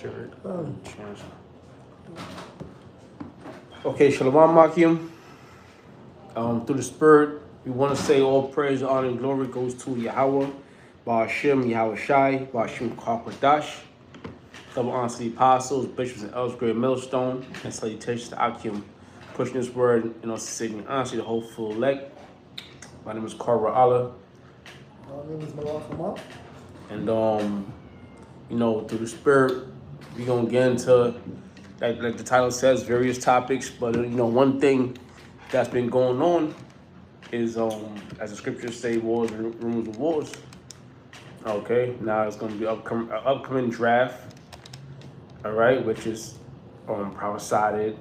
Spirit. Okay, Shalom Makim. Through the Spirit, we want to say all praise, honor, and glory goes to Yahweh, Ba'ashem, Yahweh Shai, Ba'ashem Kakwadash. Double honor to the apostles, bishops, and elders, great millstone, and salutations to Akim. Pushing this word in our city, and honestly, the whole full elect. My name is Carver Allah. My name is Malak. And through the Spirit, we're gonna get into, like the title says, various topics. But one thing that's been going on is, as the scriptures say, wars and rumors of wars. Okay, now it's gonna be upcoming draft. All right, which is prophesied,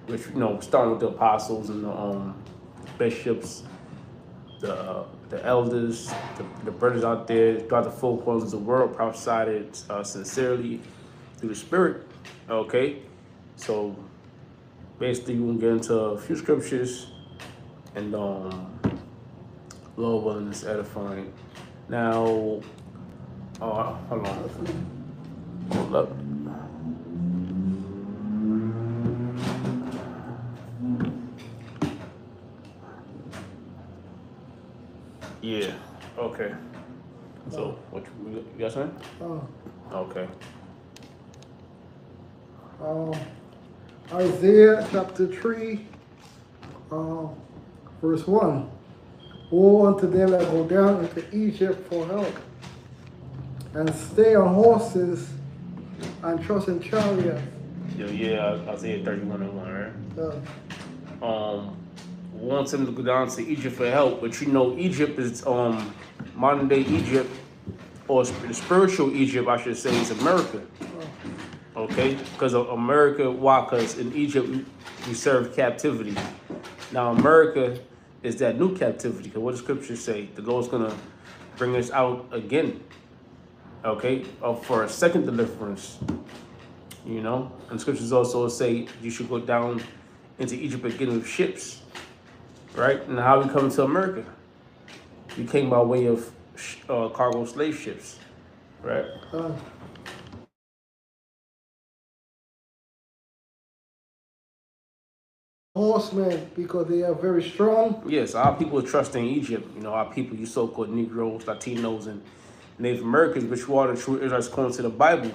which starting with the apostles and the bishops, the elders, the brothers out there throughout the four corners of the world, prophesied sincerely through the Spirit. Okay, so basically we're gonna get into a few scriptures and Lord willing, is edifying. Now, hold on, hold up. Yeah. Okay. So, what you got something? Okay. Isaiah chapter 3, verse 1. Woe unto them that go down into Egypt for help, and stay on horses, and trust in chariots. Yeah, Isaiah 31 and 1, right? Wants him to go down to Egypt for help, but Egypt is modern day Egypt, or the spiritual Egypt, I should say, is America. Okay, because of America, why? Because in Egypt we serve captivity. Now America is that new captivity. Because what the scriptures say, the Lord's gonna bring us out again. Okay, for a second deliverance. And scriptures also say you should go down into Egypt again with ships. Right? And how we come to America? We came by way of cargo slave ships, right? Horsemen, because they are very strong. Yes, our people trust in Egypt. Our people, you so-called Negroes, Latinos, and Native Americans, which are the true Israelites according to the Bible.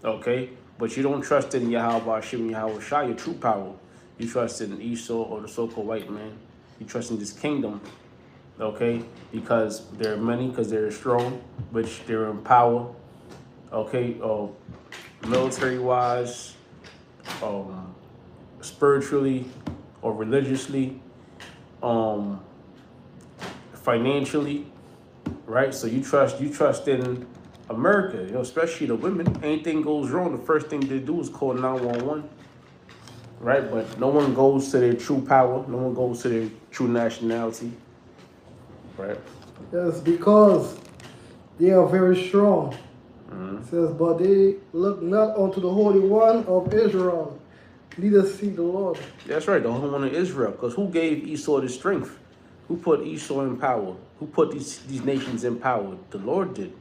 Okay? But you don't trust in Yahweh, Ba'ashem, Yahweh Shai, your true power. You trust in Esau or the so-called white man. You trust in this kingdom, okay? Because there are many, because they're strong, which they're in power, okay? Military-wise, spiritually or religiously, financially, right? So you trust in America, especially the women. Anything goes wrong, the first thing they do is call 911. Right, but no one goes to their true power. No one goes to their true nationality. Right. Yes, because they are very strong. It says, but they look not unto the Holy One of Israel, neither see the Lord. That's right, the Holy One of Israel. Because who gave Esau the strength? Who put Esau in power? Who put these nations in power? The Lord did.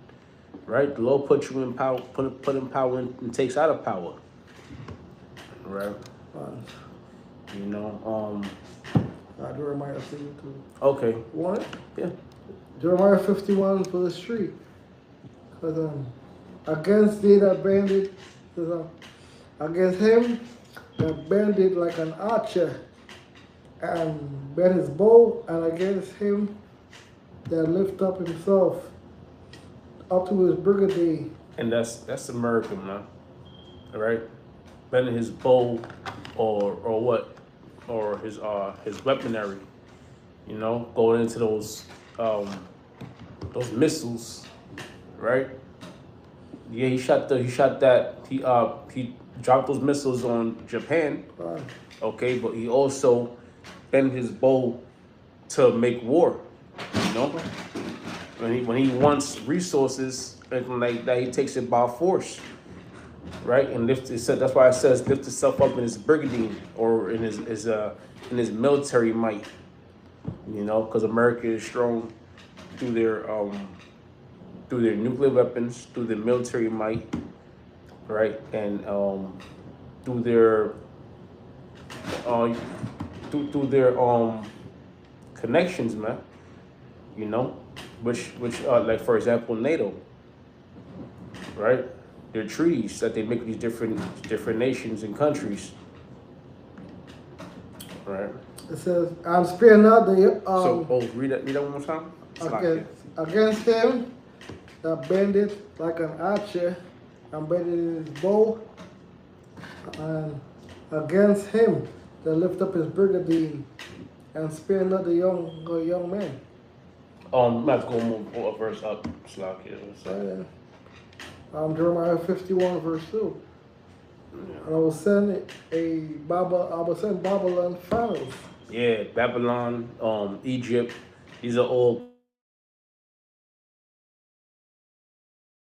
Right? The Lord put you in power, put in power and takes out of power. Right. Jeremiah 52. Okay. Want it? Yeah. Jeremiah 51 for the street. Because against they that banded, against him that banded like an archer and bent his bow, and against him that lift up himself up to his brigade. And that's American, man. All right. Bending his bow or what? Or his weaponry, going into those missiles, right? Yeah, he dropped those missiles on Japan. Okay, but he also bent his bow to make war, When he wants resources, anything like that, he takes it by force. Right, and that's why it says lift himself up in his brigandine or in his military might, because America is strong through their nuclear weapons, through their military might, right? And through their uh, through their connections, man. You know, which like for example NATO, right? Their treaties that they make with these different nations and countries, right? It says, "I'm sparing not the So, read that one more time. against him that bendeth like an archer and bendeth his bow, and against him that lift up his brigandine and spare not the young man." I'm about to go more a verse up, Slack here. Jeremiah 51 verse 2. And I will send Babylon Pharaohs. Yeah, Babylon, Egypt, these are all.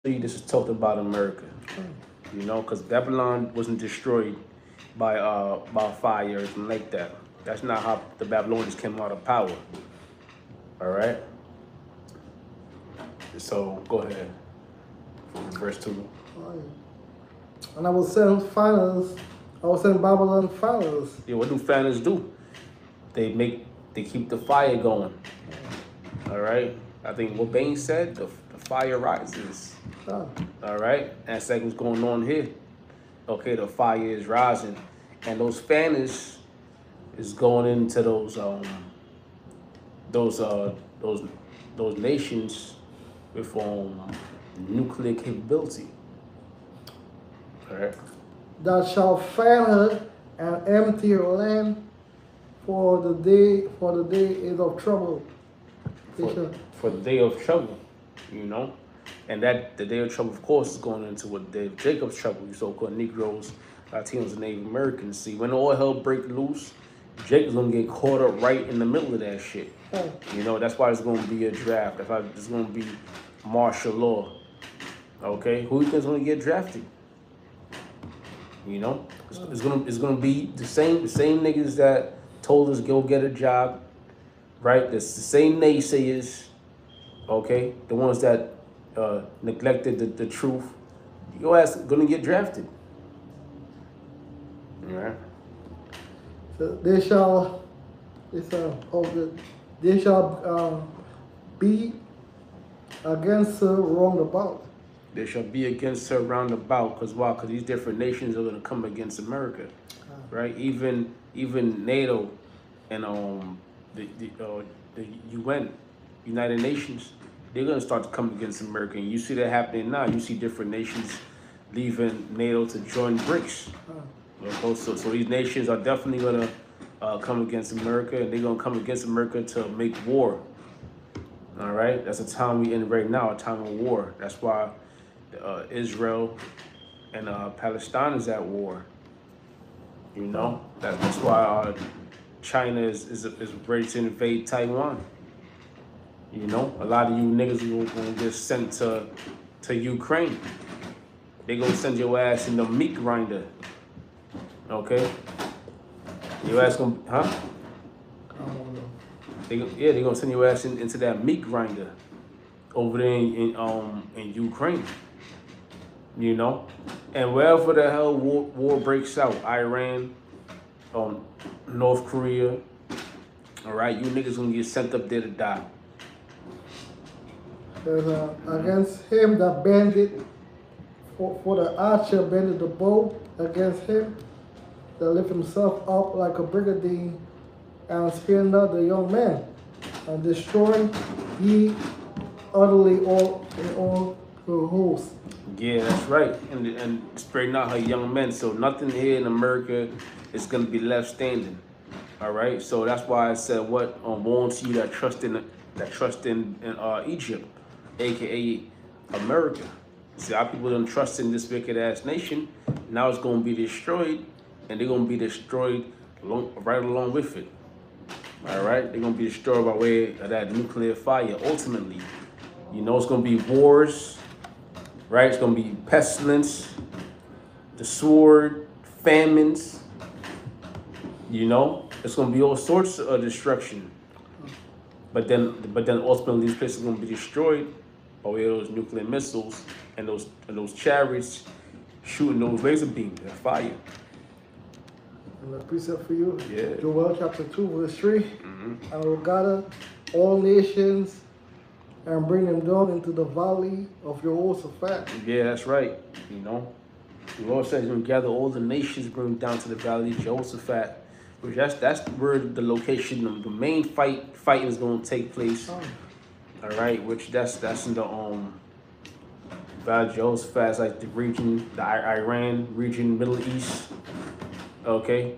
This is talking about America, you know, because Babylon wasn't destroyed by fire or anything like that. That's not how the Babylonians came out of power. All right. So go ahead. Verse 2. And I will send finals. I will send Babylon finals. Yeah, what do fanners do? They keep the fire going. All right. I think what Bain said, the fire rises. Oh. All right. That's like what's going on here. Okay, the fire is rising, and those fanners is going into those nations with nuclear capability. All right. Thou shalt fan her and empty her land, for the day is of trouble. For the day of trouble, you know, and that the day of trouble, of course, is going into what the day of Jacob's trouble. You so-called Negroes, Latinos, and Native Americans. See, when all hell break loose, Jacob's gonna get caught up right in the middle of that shit. Oh. You know, that's why there's gonna be a draft. That's why there's gonna be martial law. Okay, who you think's gonna get drafted? You know, it's gonna be the same niggas that told us go get a job, right? It's the same naysayers, okay? The ones that neglected the truth. Your ass gonna get drafted. All right. So they shall be against her round about. They shall be against her round about, because why? Because these different nations are gonna come against America, right? Even NATO and the UN, United Nations, they're gonna start to come against America. And you see that happening now. You see different nations leaving NATO to join BRICS. So these nations are definitely gonna come against America, and they're gonna come against America to make war. All right, that's a time we in right now, a time of war. That's why Israel and Palestine is at war. You know, that's why China is ready to invade Taiwan. You know, a lot of you niggas will get sent to Ukraine. They gonna send your ass in the meat grinder. Okay? Your ass gonna, huh? They gonna send your ass into that meat grinder over there in Ukraine. You know? And wherever the hell war breaks out, Iran, North Korea, all right, you niggas gonna get sent up there to die. There's against him that bended, for the archer bended the bow against him, that lift himself up like a brigandine, and spare not the young man, and destroy ye utterly all her hosts. Yeah, that's right. And spare not her young men. So nothing here in America is gonna be left standing. All right. So that's why I said, what woe unto you that trust in Egypt, aka America. See, our people don't trust in this wicked ass nation. Now it's gonna be destroyed, and they're gonna be destroyed right along with it. All right, they're gonna be destroyed by way of that nuclear fire. Ultimately, you know, it's gonna be wars, right? It's gonna be pestilence, the sword, famines. You know, it's gonna be all sorts of destruction. But then ultimately, these places are gonna be destroyed by way of those nuclear missiles and those chariots shooting those laser beams. They're fire. And the precept for you, Yeah. Joel chapter 2, verse 3. I will gather all nations and bring them down into the valley of Jehoshaphat. Yeah, that's right. You know, the Lord says He's going to gather all the nations, bring them down to the valley of Jehoshaphat, which that's where the location, the main fighting is going to take place. Oh. All right, which that's in the valley of Jehoshaphat, like the region, the Iran region, Middle East. Okay,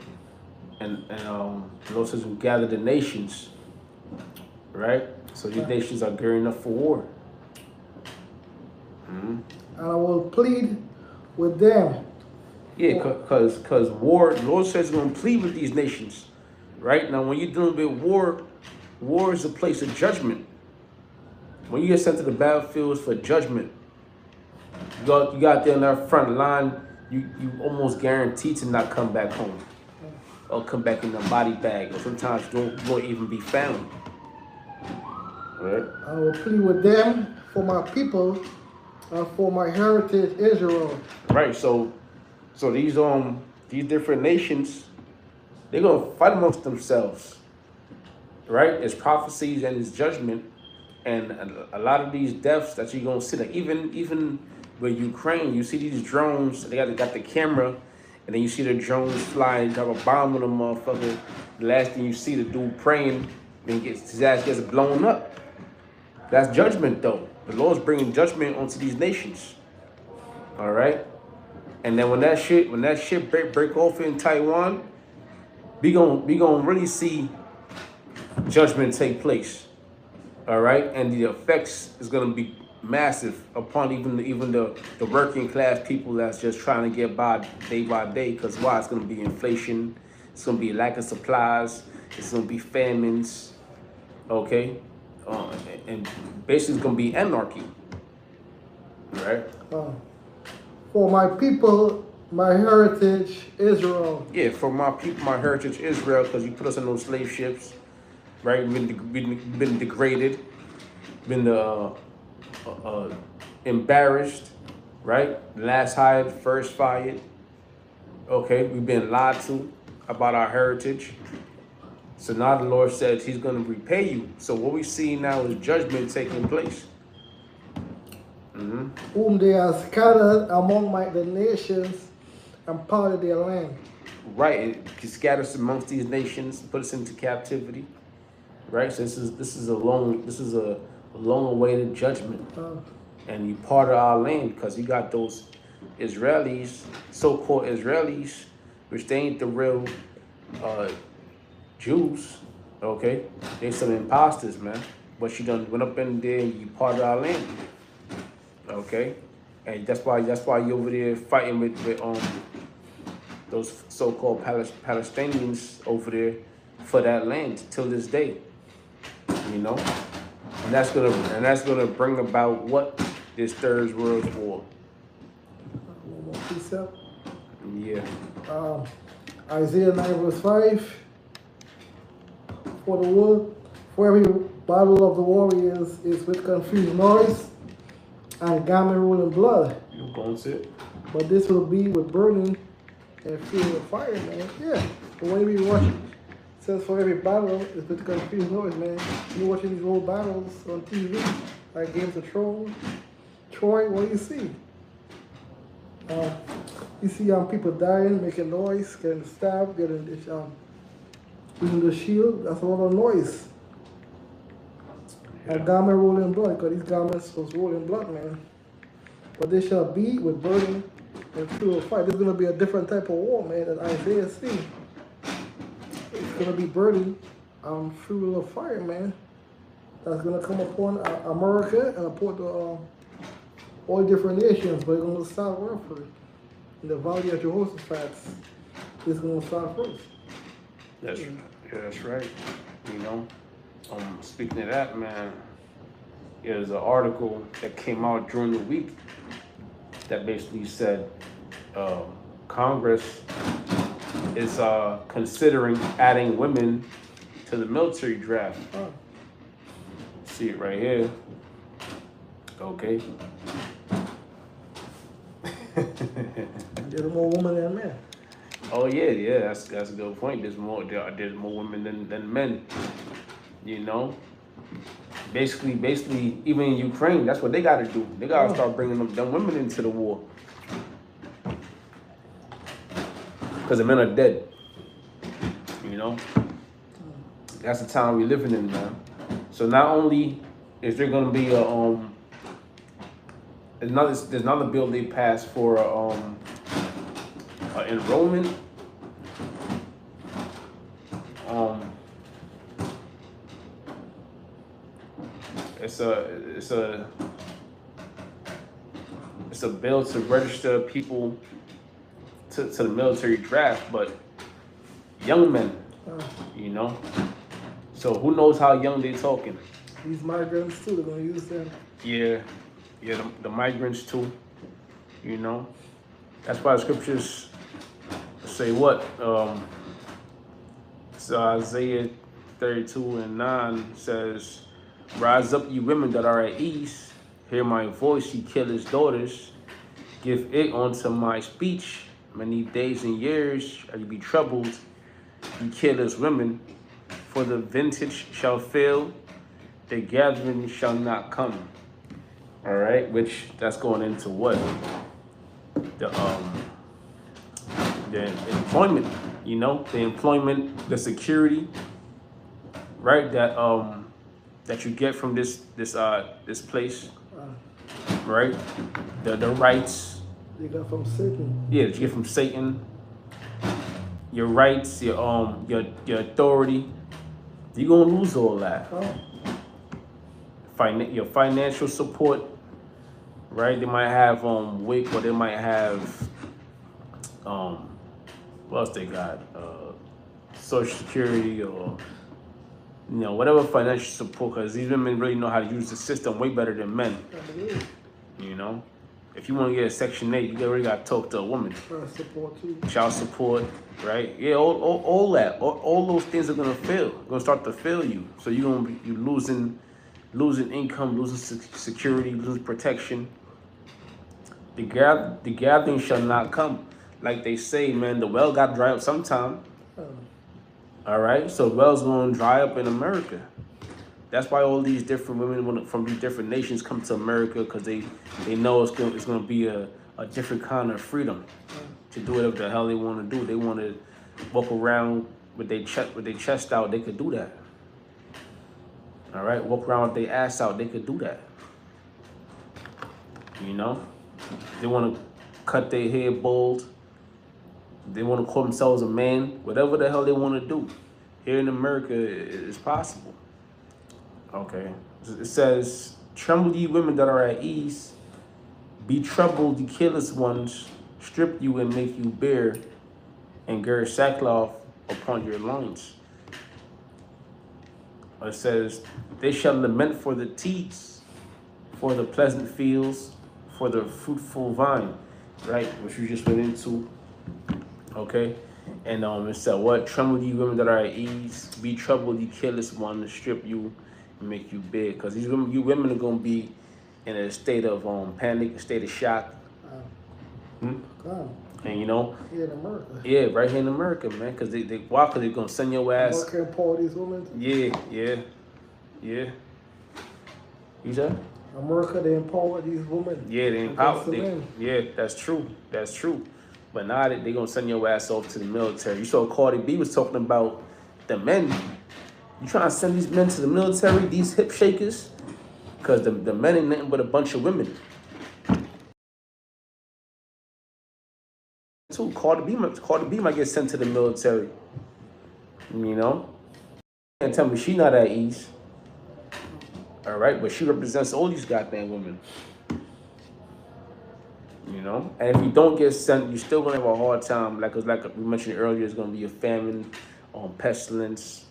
and the Lord says we gather the nations. Right, so these nations are gearing up for war. And I will plead with them. Yeah, cause war. The Lord says He's going to plead with these nations. Right now, when you're dealing with war, war is a place of judgment. When you get sent to the battlefields for judgment, you got there in that front line. You almost guaranteed to not come back home, or come back in a body bag, or sometimes you won't even be found. Right. I will plead with them for my people and for my heritage Israel. Right. So these different nations, they're gonna fight amongst themselves. Right. It's prophecies and it's judgment, and a lot of these deaths that you're gonna see, like even with Ukraine, you see these drones. They got the camera, and then you see the drones flying, drop a bomb on them motherfucker. The last thing you see, the dude praying, and his ass gets blown up. That's judgment, though. The Lord's bringing judgment onto these nations. All right, and then when that shit break off in Taiwan, we gonna really see judgment take place. All right, and the effects is gonna be massive upon even the working class people that's just trying to get by day. Because why? It's gonna be inflation. It's gonna be lack of supplies. It's gonna be famines. Okay. And basically it's going to be anarchy, right? For my people, my heritage, Israel. Yeah, for my people, my heritage, Israel, because you put us in those slave ships, right? Been degraded, been embarrassed, right? Last hired, first fired. Okay, we've been lied to about our heritage. So now the Lord says He's going to repay you. So what we see now is judgment taking place. Whom they are scattered among the nations and parted their land. Right, He scatters amongst these nations, put us into captivity. Right, so this is a long-awaited judgment, and you part of our land because you got those Israelis, so-called Israelis, which they ain't the real Jews, okay? They some imposters, man. But you done went up in there and you part of our land, okay? And that's why you over there fighting with those so-called Palestinians over there for that land till this day, you know. And that's gonna bring about what? This third world war. One more precept. Yeah. Isaiah 9 verse 5. For every battle of the warriors is with confused noise and garment rolling blood. You gonna sit? But this will be with burning and fuel of fire, man. Yeah. But when we watch, it says for every battle is with confused noise, man. You're watching these old battles on TV, like Games of Thrones, Troy. What do you see? You see people dying, making noise, getting stabbed, getting using the shield. That's a lot of noise. A garment rolling blood, because these garments was rolling blood, man. But they shall be with burning and fuel of fire. This is going to be a different type of war, man, that Isaiah see. It's going to be burning fuel of fire, man. That's going to come upon America and upon all different nations, but it's going to start where first? In the valley of Jehoshaphat. It's going to start first. That's right. You know, speaking of that, man, there's an article that came out during the week that basically said Congress is considering adding women to the military draft. Oh. See it right here. Okay. There's more women than men. Oh yeah, that's a good point. There's more women than men. You know, basically, even in Ukraine, that's what they got to do. They got to start bringing them women into the war because the men are dead. You know, that's the time we're living in, man. So not only is there gonna be there's another bill they passed for enrollment. It's a bill to register people to the military draft, but young men, you know. So who knows how young they're talking? These migrants too, they're gonna use them. Yeah, the migrants too. You know, that's why the scriptures say what? So Isaiah 32:9 says, "Rise up, you women that are at ease. Hear my voice, ye killers' daughters. Give it unto my speech. Many days and years shall you be troubled, ye killers' women. For the vintage shall fail, the gathering shall not come." All right, which that's going into what? The employment, you know, the employment, the security, right? That you get from this place, right? The rights. You got from Satan. Yeah, that you get from Satan. Your rights, your authority. You're gonna lose all that. Your financial support, right? They might have WIC, or they might have what else they got? Social Security, or whatever financial support, because these women really know how to use the system way better than men. You know, if you want to get a Section 8, you already got to talk to a woman. Child support, right? Yeah, all that, all those things are gonna start to fail you. So you're gonna be losing income, losing security, losing protection. The gathering shall not come. Like they say, man, the well got dry up sometime. All right, so well's gonna dry up in America. That's why all these different women from these different nations come to America, because they know it's gonna be a different kind of freedom to do whatever the hell they want to do. They want to walk around with their chest out. They could do that. All right, walk around with their ass out. They could do that. You know, they want to cut their hair bald. They want to call themselves a man. Whatever the hell they want to do, here in America, it's possible. Okay, it says, "Tremble, ye women that are at ease. Be troubled, ye careless ones. Strip you and make you bare, and gird sackcloth upon your loins." It says, "They shall lament for the teats, for the pleasant fields, for the fruitful vine," right? Which you just went into. Okay, and it said, "What? Tremble, ye women that are at ease. Be troubled, ye careless ones. Strip you and make you bare," because you women are gonna be in a state of panic, a state of shock. And here in America. Yeah, right here in America, man. Because why? Because they're gonna send your ass. America empower these women. Yeah. You said? America, they empower these women. Yeah, they empower. Yeah, that's true. But now they're gonna send your ass off to the military. You saw Cardi B was talking about the men. You trying to send these men to the military, these hip shakers? Because the men ain't nothing but a bunch of women. Too, Cardi B might get sent to the military. You know? And tell me she not at ease. All right, but she represents all these goddamn women. You know? And if you don't get sent, you're still gonna have a hard time. Like we mentioned earlier, it's gonna be a famine, pestilence.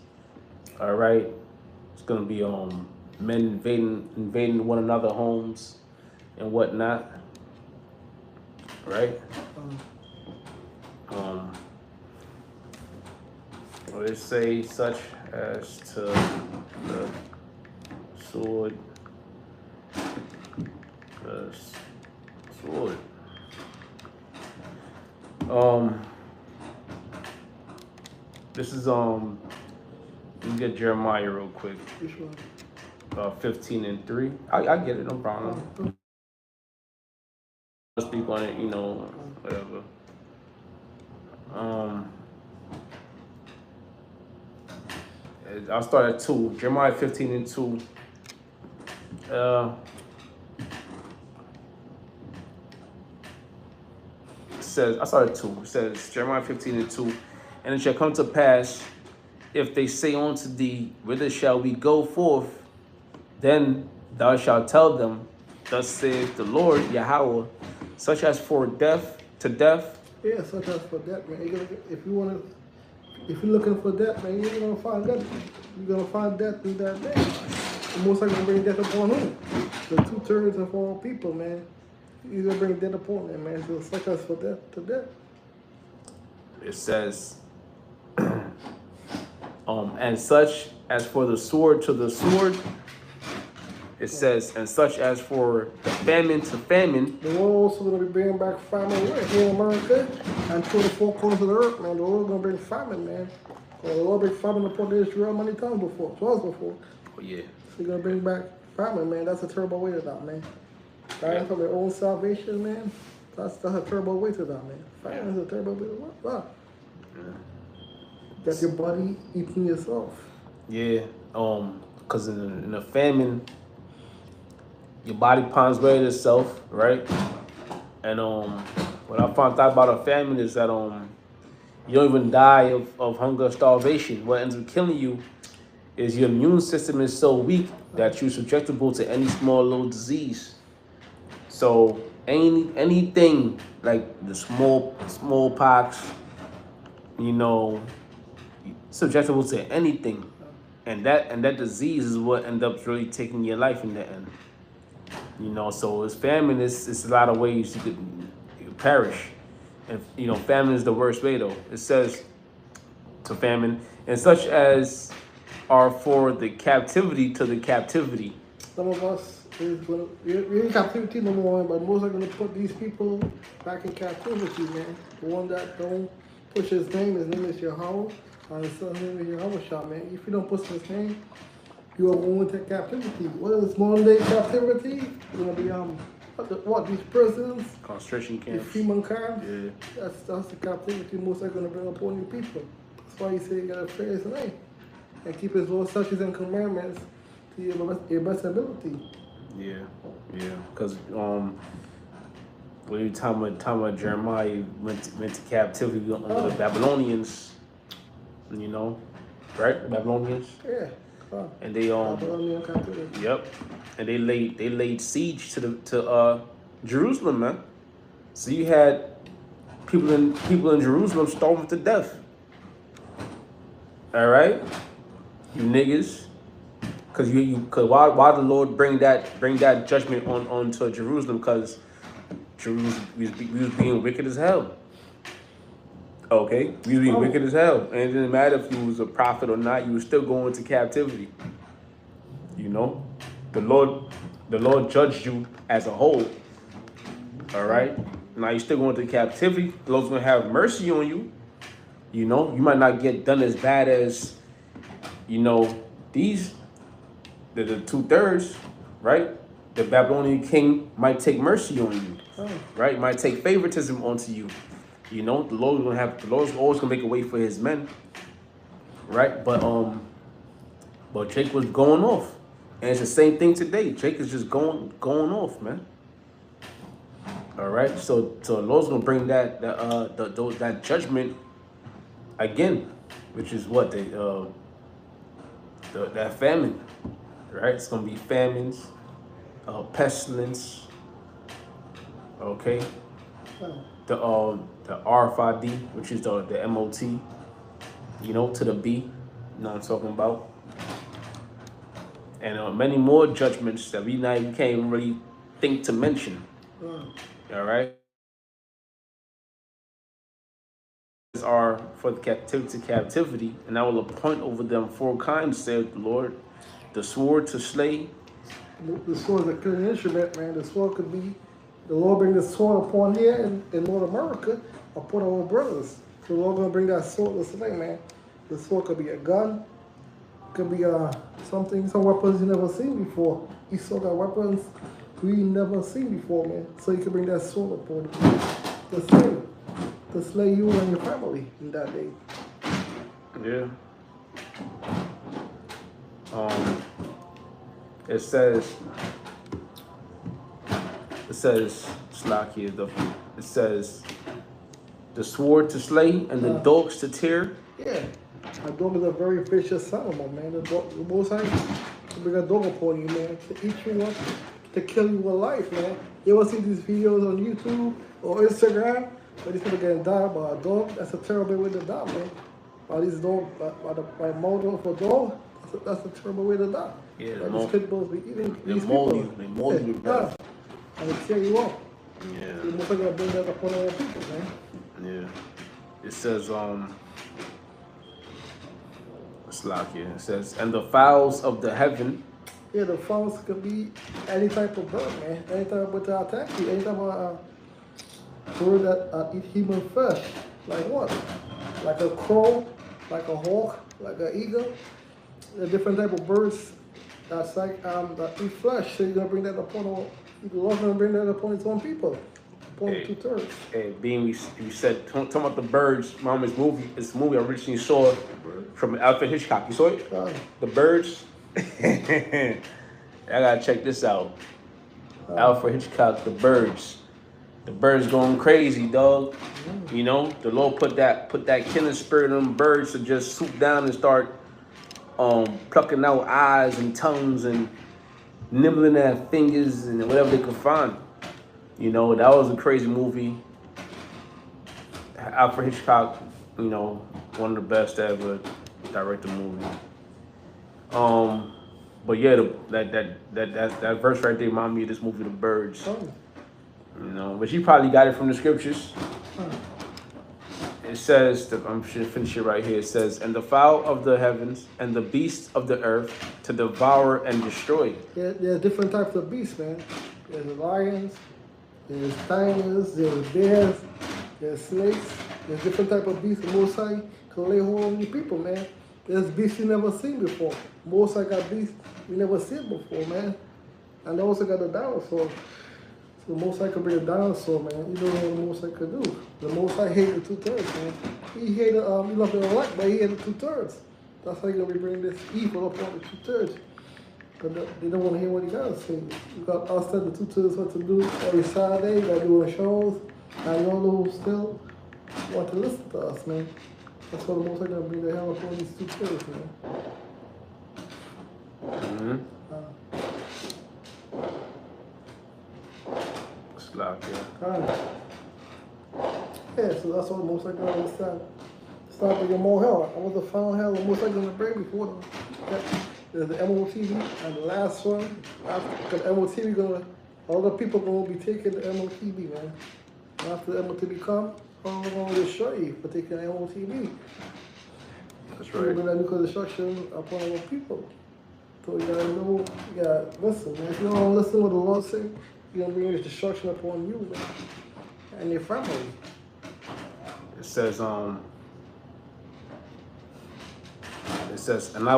All right, it's gonna be men invading one another's homes and whatnot. Right? Let's say such as to the sword. This is let me get Jeremiah real quick. Which one? 15:3. I get it, no problem. I'll speak on it, whatever. I'll start at 2. Jeremiah 15:2. Says, I started 2. It says, Jeremiah 15:2. And it shall come to pass, if they say unto thee, whither shall we go forth? Then thou shalt tell them, thus saith the Lord Yahweh, such as for death to death. Yeah, such as for death, man. If you're looking for death, man, you're gonna find death. You're gonna find death in that day. The Most High gonna bring death upon whom? The 2/3 of all people, man. He's gonna bring death upon them, man. So such as for death to death. It says, and such as for the sword to the sword. It says, and such as for the famine to famine. The Lord also going to be bringing back famine right here in America and to the four corners of the earth, man. The Lord going to bring famine, man. The Lord bring famine upon Israel many times before, twice before. Oh, yeah. So He's going to bring back famine, man. That's a terrible way to die, man. Dying for their own salvation, man. That's a terrible way to die, man. Famine is a terrible way to die. That's your body eating yourself. Yeah. Because in the famine, your body pines away itself, right? And what I found out about a famine is that you don't even die of hunger or starvation. What ends up killing you is your immune system is so weak that you're susceptible to any small little disease. So anything like the smallpox, susceptible to anything, and that disease is what ends up really taking your life in the end. So it's famine. It's a lot of ways you could perish, and famine is the worst way though. It says to famine, and such as are for the captivity to the captivity. Some of us we're in captivity no more, but most are going to put these people back in captivity, man. The one that don't push his name is Yahweh, and his son's name is Yahweh, man. If you don't push his name, you are going to captivity. What is modern day captivity? You're going to be these prisons, concentration camps, these human camps. Yeah. That's the captivity most are going to bring upon you people. That's why you say you got to fear his name and keep his laws, statutes, and commandments to your best ability. Yeah. Because when you talking about Jeremiah went to captivity under the Babylonians, right? The Babylonians. Yeah. And they yep, and they laid siege to Jerusalem, man. So you had people in Jerusalem starving to death. All right, you niggas, cause why the Lord bring that judgment onto Jerusalem? Cause Jerusalem we was being wicked as hell. Okay, we was being wicked as hell, and it didn't matter if you was a prophet or not. You were still going to captivity. The Lord judged you as a whole. All right, now you're still going to captivity. The Lord's gonna have mercy on you. You might not get done as bad as these the 2/3, right? The Babylonian king might take mercy on you, right? Might take favoritism onto you. The Lord's always gonna make a way for his men, right? But Jake was going off, and it's the same thing today. Jake is just going off, man. All right, so the Lord's gonna bring that judgment again, which is what that famine, right? It's gonna be famines, pestilence. Okay. The RFID, which is the MOT, to the B, you know what I'm talking about, and many more judgments that we can't even really think to mention. All right, are for the captivity, and I will appoint over them 4 kinds, saith the Lord: the sword to slay. The sword is a killing instrument, man. The sword could be. The Lord bring the sword upon here in North America, upon our brothers. So the Lord gonna bring that sword to slay, man. The sword could be a gun, could be some weapons you never seen before. Esau got weapons we never seen before, man. So you can bring that sword upon you to slay you and your family in that day. Yeah. It says Slacky, it says the sword to slay and the dogs to tear. Yeah. A dog is a very vicious animal, man. The most high to bring a dog upon you, man, to eat you up, to kill you alive, man. You ever see these videos on YouTube or Instagram where these people getting died by a dog? That's a terrible way to die, man. By these dogs, by murder of a dog, that's a terrible way to die. Yeah, these people be eating they these mold people. They mold you. Yeah. And they tear you up. Yeah. You're not gonna bring that upon other people, man. Yeah. It says it says, and the fowls of the heaven. Yeah, the fowls could be any type of bird, man. Any type of bird to attack you. Any type of bird that eat human flesh. Like what? Like a crow, like a hawk, like an eagle. A different type of birds that's like that eat flesh. So you're gonna bring that upon all. The Lord's gonna bring that upon his own people. Upon 2/3. Hey, being you said talking about the birds, Mama's movie. It's a movie I originally saw from Alfred Hitchcock. You saw it? The Birds. I gotta check this out. Alfred Hitchcock, The Birds. The birds going crazy, dog. You know, the Lord put that killing spirit in them birds to just swoop down and start plucking out eyes and tongues and nibbling at fingers and whatever they could find. You know, that was a crazy movie. Alfred Hitchcock, you know, one of the best to ever direct a movie. But yeah, that verse right there reminded me of this movie, The Birds. You know, but you probably got it from the scriptures. It says, I'm gonna finish it right here. It says, and the fowl of the heavens and the beasts of the earth to devour and destroy. Yeah, there's different types of beasts, man. There's lions, there's tigers, there's bears, there's snakes. There's different type of beasts. Most High can lay hold on you people, man. There's beasts you never seen before. Most High got beasts we never seen before, man. And they also got the dinosaur. So the Most High could bring a dinosaur, man. You don't know what the Most High could do. The Most High hated 2/3, man. He hated, he loved it a lot, but he hated 2/3. That's how you're gonna be bringing this evil upon the 2/3. Because they don't want to hear what he got to say. You got us telling the 2/3 what to do every Saturday, you got doing shows, and you don't know who still want to listen to us, man. That's why the Most High gonna bring the hell upon these 2/3, man. Mm-hmm. Yeah, so that's what the Most High gonna understand. Start bringing more hell. I was the final hell the Most High gonna bring before them. There's the MOTV, and the last one, because MOTV all the people gonna be taking the MOTV, man. And after the MOTV come, I'm gonna destroy you for taking the MOTV. That's We're right. gonna do destruction upon our people. So you gotta know, you gotta listen, man. If you don't listen to what the Lord says, you're gonna bring this destruction upon you, man, and your family. It says, and I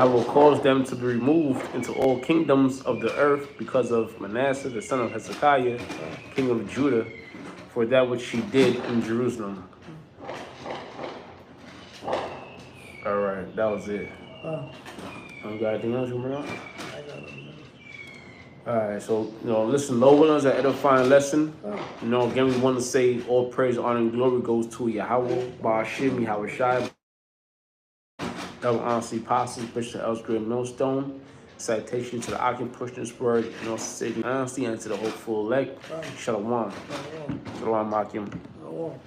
will cause them to be removed into all kingdoms of the earth because of Manasseh, the son of Hezekiah, king of Judah, for that which he did in Jerusalem. All right, that was it. You got anything else you want to bring up? I got it, man. All right, so, you know, listen, Lord willing, an edifying lesson. You know, again, we want to say all praise, honor, and glory goes to Yahweh, Ba'ashim, Yahweh Shai, Double Honesty Apostles, Bishop Ellsbury Millstone. Citation to the occupant pushing this word, you know, saving honesty and to the hopeful elect. Shalom. Shalom, Makim. Shalom.